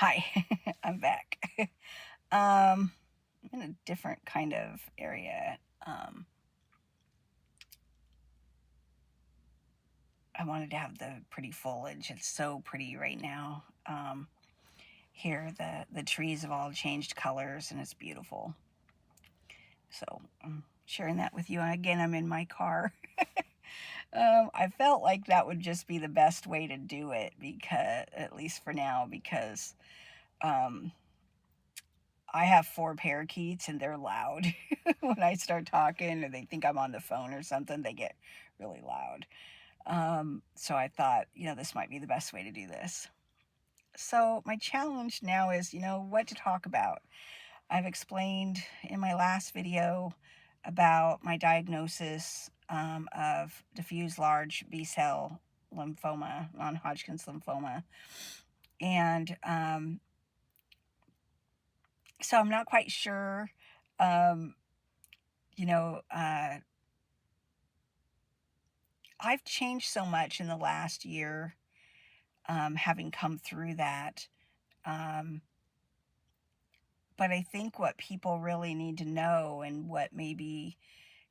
Hi, I'm back. I'm in a different kind of area. Um, I wanted to have the pretty foliage. It's so pretty right now. Here, the trees have all changed colors, and it's beautiful. So I'm sharing that with you. Again, I'm in my car. I felt like that would just be the best way to do it, because at least for now, because um, I have 4 parakeets and they're loud. When I start talking or they think I'm on the phone or something, they get really loud. So I thought, this might be the best way to do this. So my challenge now is, what to talk about. I've explained in my last video about my diagnosis of diffuse large B-cell lymphoma, non-Hodgkin's lymphoma. And so I'm not quite sure, um, you know, uh, I've changed so much in the last year, having come through that. Um, but I think what people really need to know, and what maybe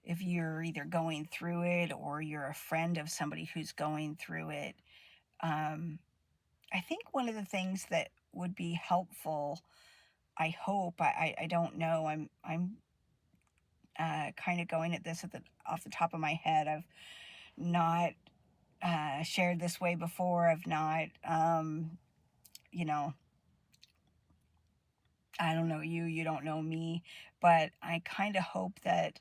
if you're either going through it or you're a friend of somebody who's going through it, um, I think one of the things that would be helpful, I hope, I don't know, I'm kind of going at this off the top of my head. I've not shared this way before. I've not, you know, I don't know you, you don't know me, but I kind of hope that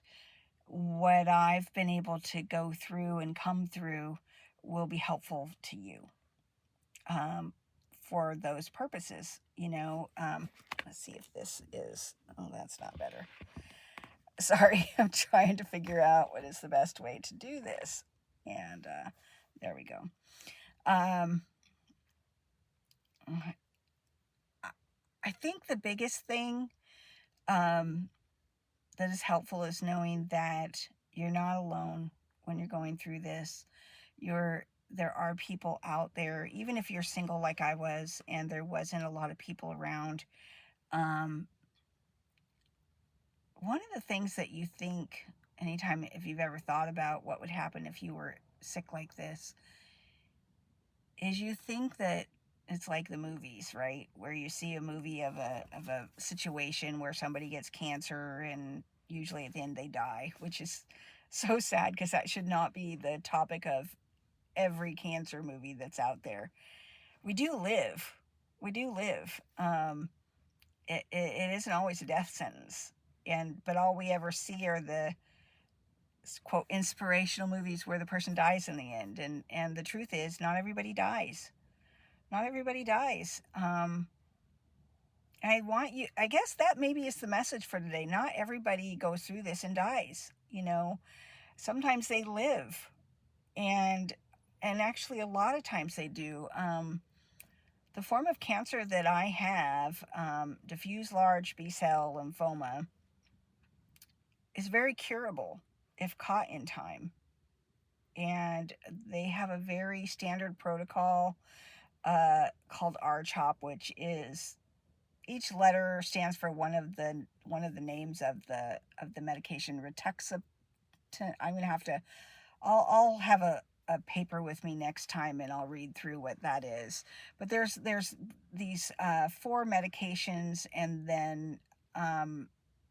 what I've been able to go through and come through will be helpful to you, um, for those purposes. Let's see if this is, oh, that's not better. Sorry, I'm trying to figure out what is the best way to do this. And there we go. Um, I think the biggest thing um, that is helpful is knowing that you're not alone when you're going through this. There are people out there, even if you're single like I was, and there wasn't a lot of people around. Um, One of the things that you think anytime, if you've ever thought about what would happen if you were sick like this, is you think that it's like the movies, right? Where you see a movie of a situation where somebody gets cancer and usually at the end they die, which is so sad because that should not be the topic of every cancer movie that's out there. We do live. We do live. It isn't always a death sentence. But all we ever see are the quote inspirational movies where the person dies in the end. And the truth is, not everybody dies. Not everybody dies. I guess that maybe is the message for today. Not everybody goes through this and dies. Sometimes they live, and actually a lot of times they do. The form of cancer that I have, diffuse large B-cell lymphoma, is very curable if caught in time. And they have a very standard protocol called RCHOP, which is, each letter stands for one of the names of the medication. Rituximab. I'm gonna have to. I'll have a paper with me next time and I'll read through what that is. But there's these 4 medications, and then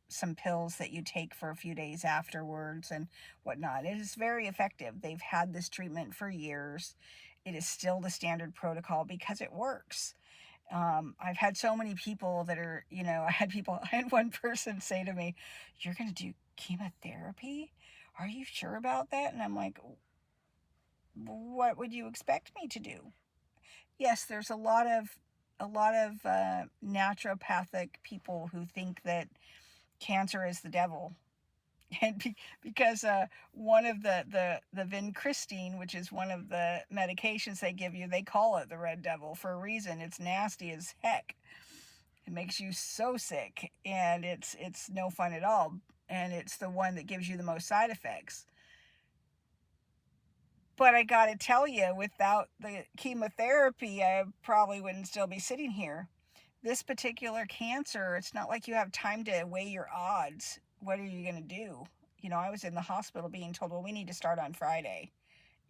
some pills that you take for a few days afterwards and whatnot. It is very effective. They've had this treatment for years. It is still the standard protocol because it works. I've had so many people that are, I had one person say to me, "You're going to do chemotherapy? Are you sure about that?" And I'm like, "What would you expect me to do?" Yes, there's a lot of naturopathic people who think that cancer is the devil. And because one of the vincristine, which is one of the medications they give you, they call it the red devil for a reason. It's nasty as heck. It makes you so sick, and it's no fun at all. And it's the one that gives you the most side effects. But I got to tell you, without the chemotherapy, I probably wouldn't still be sitting here, this particular cancer, it's not like you have time to weigh your odds. What are you going to do? I was in the hospital being told, well, we need to start on Friday.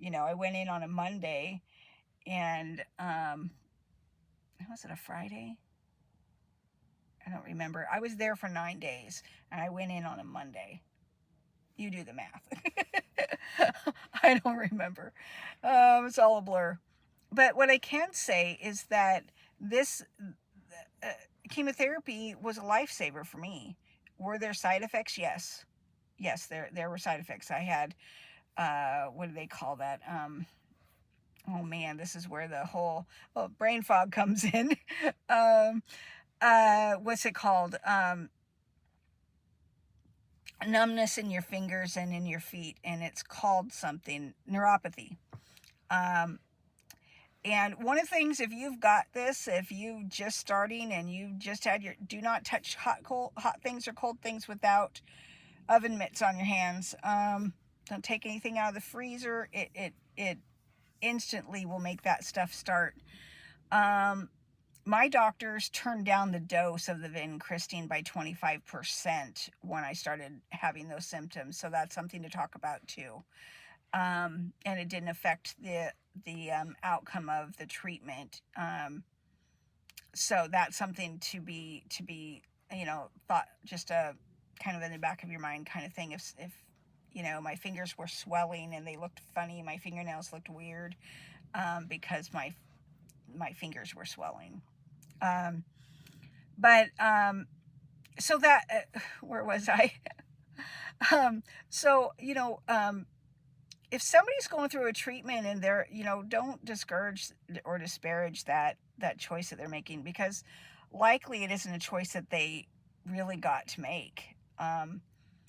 I went in on a Monday, and was it a Friday? I don't remember. I was there for 9 days, and I went in on a Monday. You do the math. I don't remember. It's all a blur. But what I can say is that this uh, chemotherapy was a lifesaver for me. Were there side effects? Yes. Yes, there were side effects. I had, what do they call that? Oh man, this is where the whole brain fog comes in. um, what's it called? Numbness in your fingers and in your feet, and it's called something, neuropathy. Um, and one of the things, if you've got this, if you just starting and you just had your, do not touch hot things or cold things without oven mitts on your hands. Don't take anything out of the freezer. It instantly will make that stuff start. My doctors turned down the dose of the vincristine by 25% when I started having those symptoms. So that's something to talk about too. And it didn't affect the outcome of the treatment. So that's something to be thought, just a kind of in the back of your mind kind of thing. If my fingers were swelling and they looked funny, my fingernails looked weird, because my fingers were swelling. But so that where was I? So if somebody's going through a treatment and they're, don't discourage or disparage that choice that they're making, because likely it isn't a choice that they really got to make.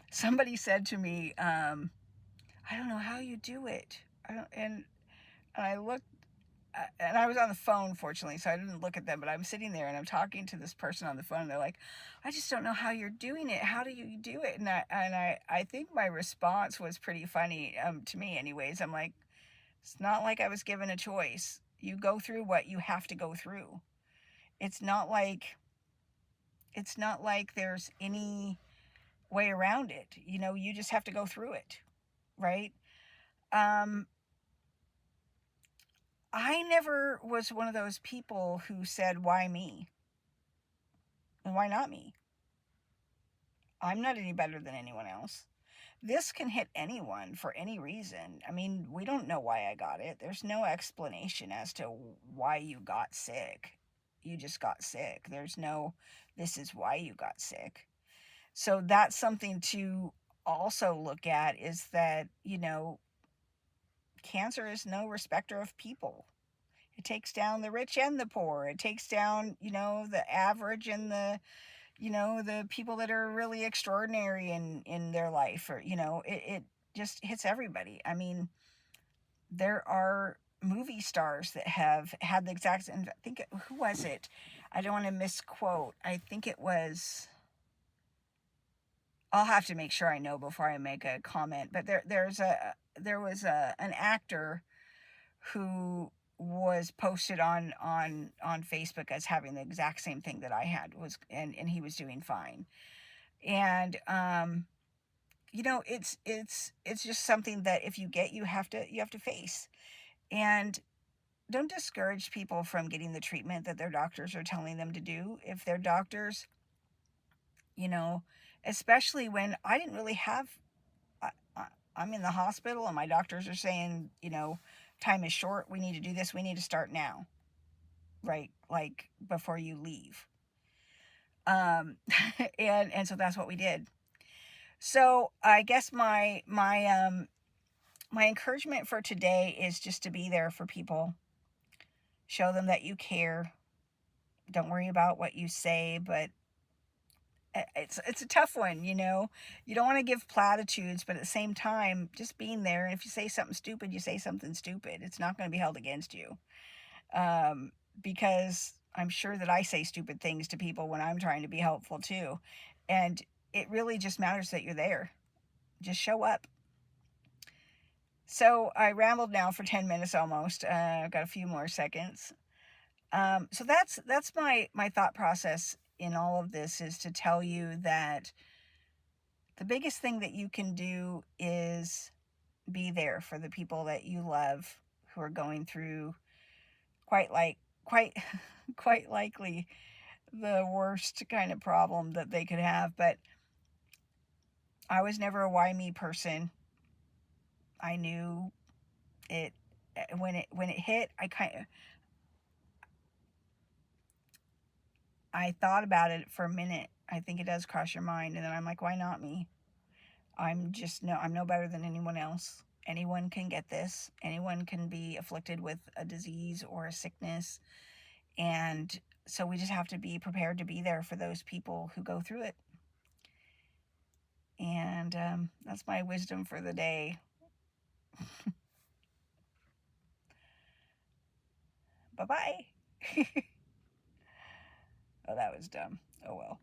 Somebody said to me, I don't know how you do it. And I looked, and I was on the phone, fortunately, so I didn't look at them, but I'm sitting there and I'm talking to this person on the phone. And they're like, I just don't know how you're doing it. How do you do it? And I think my response was pretty funny, to me anyways. I'm like, it's not like I was given a choice. You go through what you have to go through. It's not like there's any way around it. You just have to go through it, right? I never was one of those people who said, why me? And why not me? I'm not any better than anyone else. This can hit anyone for any reason. I mean, we don't know why I got it. There's no explanation as to why you got sick. You just got sick. There's no, this is why you got sick. So that's something to also look at, is that, cancer is no respecter of people. It takes down the rich and the poor. It takes down, the average and the people that are really extraordinary in their life, or, it just hits everybody. I mean, there are movie stars that have had the exact, and I think, who was it? I don't want to misquote. I think it was, I'll have to make sure I know before I make a comment, but there was an actor who was posted on Facebook as having the exact same thing that I had, and he was doing fine. And it's just something that if you get, you have to face. And don't discourage people from getting the treatment that their doctors are telling them to do. If their doctors, especially when I didn't really have, I'm in the hospital and my doctors are saying, time is short, we need to do this, we need to start now, right? Like before you leave. And so that's what we did. So I guess my encouragement for today is just to be there for people. Show them that you care. Don't worry about what you say, but it's a tough one, You don't want to give platitudes, but at the same time, just being there. And if you say something stupid, you say something stupid. It's not going to be held against you. Because I'm sure that I say stupid things to people when I'm trying to be helpful too. And it really just matters that you're there. Just show up. So I rambled now for 10 minutes almost. I've got a few more seconds. So that's my thought process in all of this, is to tell you that the biggest thing that you can do is be there for the people that you love who are going through quite quite likely the worst kind of problem that they could have. But I was never a why me person. I knew it when it hit. I thought about it for a minute. I think it does cross your mind, and then I'm like, why not me? I'm no better than anyone else. Anyone can get this. Anyone can be afflicted with a disease or a sickness. And so we just have to be prepared to be there for those people who go through it. And that's my wisdom for the day. Bye-bye. Oh, that was dumb. Oh well.